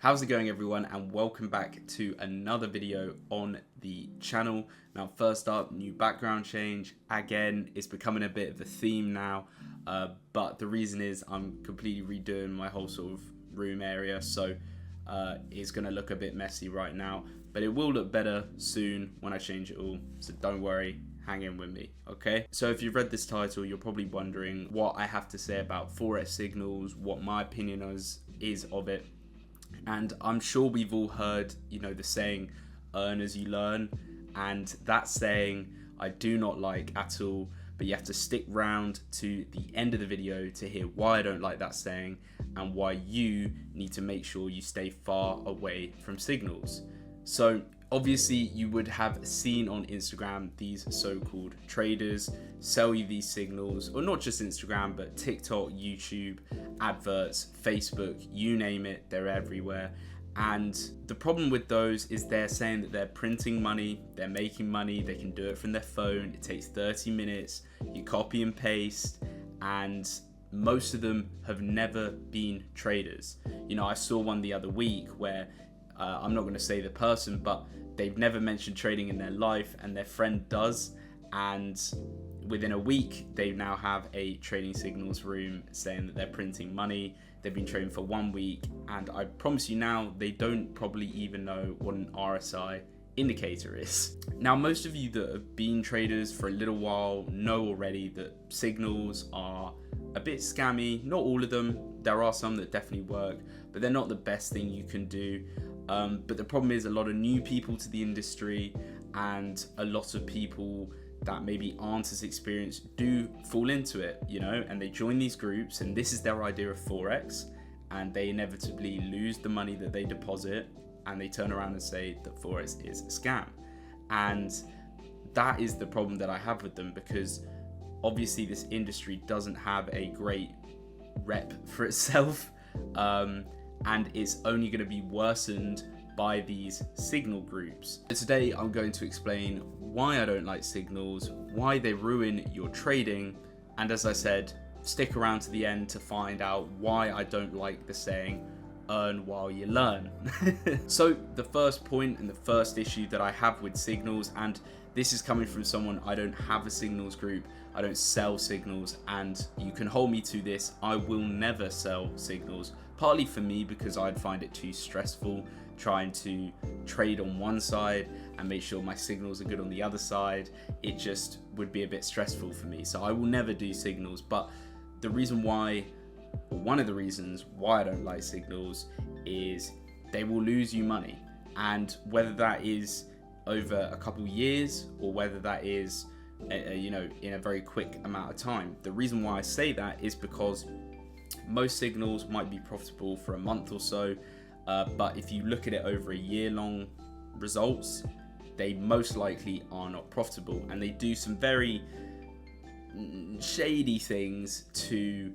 How's it going, everyone, and welcome back to another video on the channel. Now, first up, new background change. Again, it's becoming a bit of a theme now, but the reason is I'm completely redoing my whole sort of room area, so it's going to look a bit messy right now, but it will look better soon when I change it all, so don't worry. Hang in with me, okay? So if you've read this title, you're probably wondering what I have to say about forex signals, what my opinion is of it. And I'm sure we've all heard, the saying, earn as you learn. And that saying I do not like at all, but you have to stick round to the end of the video to hear why I don't like that saying and why you need to make sure you stay far away from signals. So obviously you would have seen on Instagram these so-called traders sell you these signals, or not just Instagram, but TikTok, YouTube, adverts, Facebook, you name it, they're everywhere. And the problem with those is they're saying that they're printing money, they're making money, they can do it from their phone, it takes 30 minutes, you copy and paste, and most of them have never been traders. I saw one the other week where I'm not going to say the person, but they've never mentioned trading in their life and their friend does, and within a week they now have a trading signals room saying that they're printing money. They've been trading for 1 week, and I promise you now they don't probably even know what an RSI indicator is. Now, most of you that have been traders for a little while know already that signals are a bit scammy. Not all of them, there are some that definitely work, but they're not the best thing you can do. But the problem is a lot of new people to the industry and a lot of people that maybe aren't as experienced do fall into it, and they join these groups, and this is their idea of forex, and they inevitably lose the money that they deposit, and they turn around and say that forex is a scam. And that is the problem that I have with them, because obviously this industry doesn't have a great rep for itself, and it's only going to be worsened by these signal groups. So today I'm going to explain why I don't like signals, why they ruin your trading, and as I said, stick around to the end to find out why I don't like the saying, earn while you learn. So the first point and the first issue that I have with signals, and this is coming from someone, I don't have a signals group, I don't sell signals, and you can hold me to this, I will never sell signals. Partly for me, because I'd find it too stressful trying to trade on one side and make sure my signals are good on the other side. It just would be a bit stressful for me. So I will never do signals. But the reason why, or one of the reasons why I don't like signals, is they will lose you money. And whether that is over a couple years or whether that is, in a very quick amount of time. The reason why I say that is because most signals might be profitable for a month or so, but if you look at it over a year-long results, they most likely are not profitable, and they do some very shady things to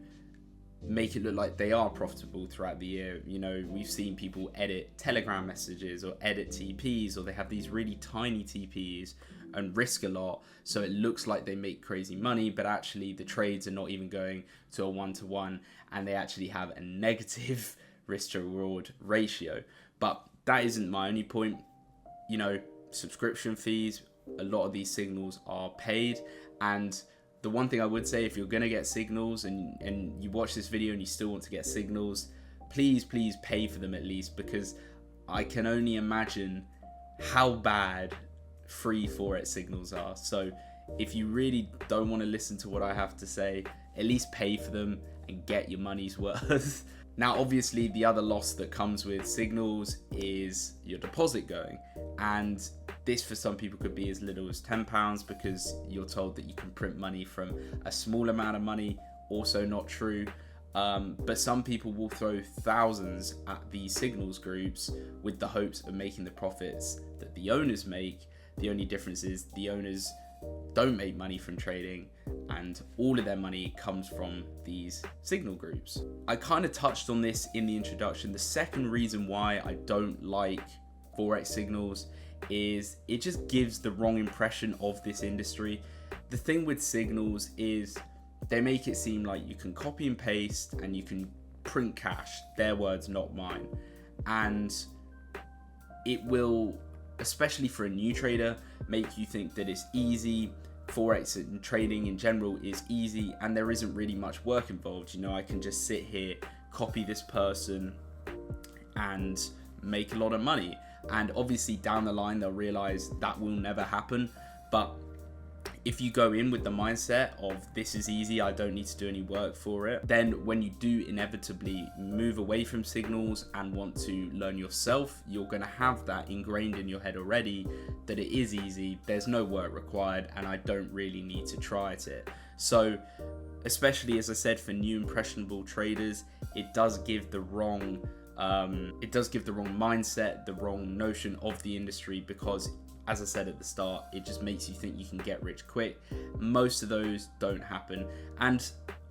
make it look like they are profitable throughout the year. We've seen people edit Telegram messages or edit TPs, or they have these really tiny TPs and risk a lot, so it looks like they make crazy money, but actually the trades are not even going to a 1-to-1, and they actually have a negative risk to reward ratio. But that isn't my only point. Subscription fees, a lot of these signals are paid, and the one thing I would say, if you're going to get signals and you watch this video and you still want to get signals, please pay for them at least, because I can only imagine how bad free forex signals are. So if you really don't want to listen to what I have to say, at least pay for them and get your money's worth. Now, obviously, the other loss that comes with signals is your deposit going, and this for some people could be as little as £10 because you're told that you can print money from a small amount of money. Also not true. But some people will throw thousands at these signals groups with the hopes of making the profits that the owners make. The only difference is the owners don't make money from trading, and all of their money comes from these signal groups. I kind of touched on this in the introduction. The second reason why I don't like forex signals is it just gives the wrong impression of this industry. The thing with signals is they make it seem like you can copy and paste and you can print cash. Their words, not mine. and it will, especially for a new trader, make you think that it's easy. Forex and trading in general is easy, and there isn't really much work involved. You know, I can just sit here, copy this person, and make a lot of money. And obviously down the line they'll realize that will never happen. But if you go in with the mindset of this is easy, I don't need to do any work for it, then when you do inevitably move away from signals and want to learn yourself, you're going to have that ingrained in your head already that it is easy, there's no work required, and I don't really need to try at it. So especially, as I said, for new impressionable traders, it does give the wrong mindset, the wrong notion of the industry, because as I said at the start, it just makes you think you can get rich quick. Most of those don't happen. And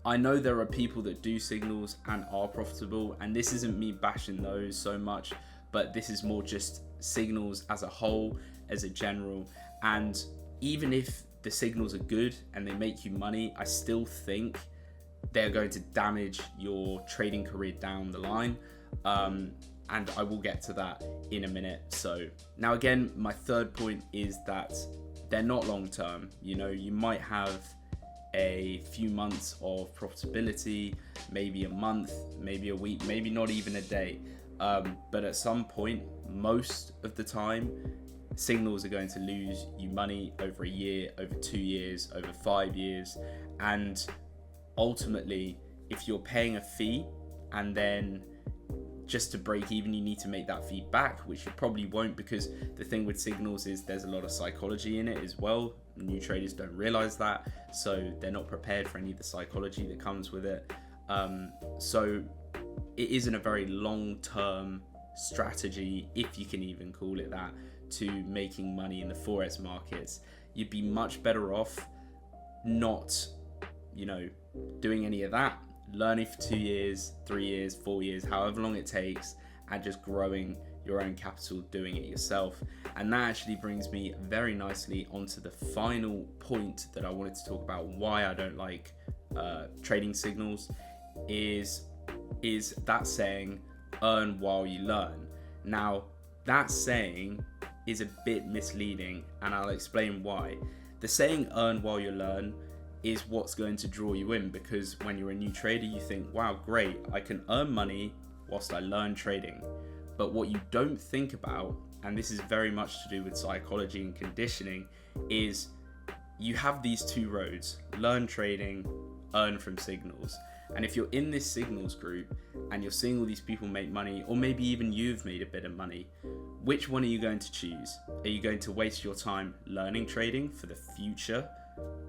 I know there are people that do signals and are profitable, and this isn't me bashing those so much, but this is more just signals as a whole, as a general. And even if the signals are good and they make you money, I still think they're going to damage your trading career down the line. And I will get to that in a minute. So now again, my third point is that they're not long term. You know, you might have a few months of profitability, maybe a month, maybe a week, maybe not even a day. But at some point, most of the time, signals are going to lose you money over a year, over 2 years, over 5 years. And ultimately, if you're paying a fee and then just to break even, you need to make that fee back, which you probably won't, because the thing with signals is there's a lot of psychology in it as well. New traders don't realize that, so they're not prepared for any of the psychology that comes with it. So it isn't a very long-term strategy, if you can even call it that, to making money in the forex markets. You'd be much better off not, doing any of that, learning for 2 years, 3 years, 4 years, however long it takes, and just growing your own capital, doing it yourself. And that actually brings me very nicely onto the final point that I wanted to talk about, why I don't like trading signals, is that saying, earn while you learn. Now, that saying is a bit misleading, and I'll explain why. The saying, earn while you learn, is what's going to draw you in, because when you're a new trader, you think, wow, great, I can earn money whilst I learn trading. But what you don't think about, and this is very much to do with psychology and conditioning, is you have these two roads: learn trading, earn from signals. And if you're in this signals group and you're seeing all these people make money, or maybe even you've made a bit of money, which one are you going to choose? Are you going to waste your time learning trading for the future?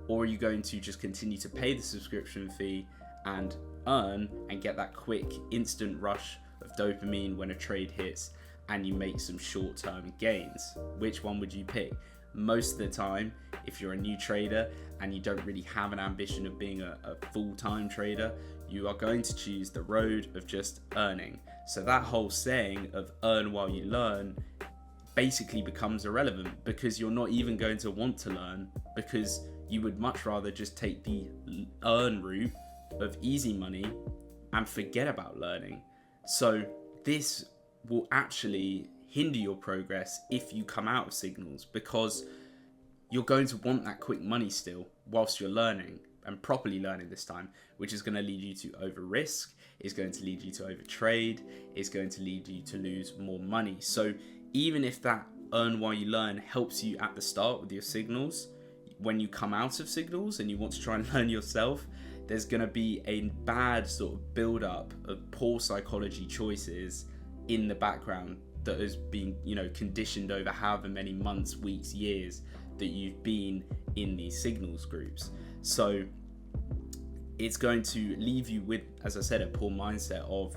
Or are you going to just continue to pay the subscription fee and earn and get that quick instant rush of dopamine when a trade hits and you make some short-term gains? Which one would you pick? Most of the time, if you're a new trader and you don't really have an ambition of being a full-time trader, you are going to choose the road of just earning. So that whole saying of earn while you learn basically becomes irrelevant, because you're not even going to want to learn, because you would much rather just take the earn route of easy money and forget about learning. So this will actually hinder your progress if you come out of signals, because you're going to want that quick money still whilst you're learning, and properly learning this time, which is going to lead you to over risk, is going to lead you to over trade, is going to lead you to lose more money. So even if that earn while you learn helps you at the start with your signals, when you come out of signals and you want to try and learn yourself, there's going to be a bad sort of build up of poor psychology choices in the background that has been, conditioned over however many months, weeks, years that you've been in these signals groups. So it's going to leave you with, as I said, a poor mindset of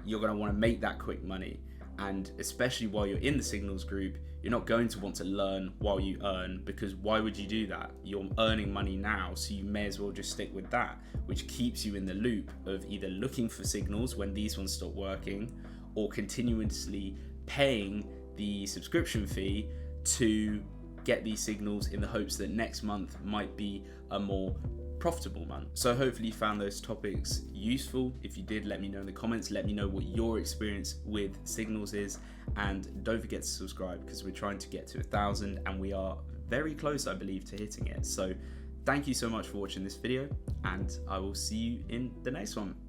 you're going to want to make that quick money. And especially while you're in the signals group, you're not going to want to learn while you earn, because why would you do that? You're earning money now, so you may as well just stick with that, which keeps you in the loop of either looking for signals when these ones stop working, or continuously paying the subscription fee to get these signals in the hopes that next month might be a more profitable month. So hopefully you found those topics useful. If you did, let me know in the comments. Let me know what your experience with signals is, and don't forget to subscribe because we're trying to get to 1,000 and we are very close, I believe, to hitting it. So thank you so much for watching this video, and I will see you in the next one.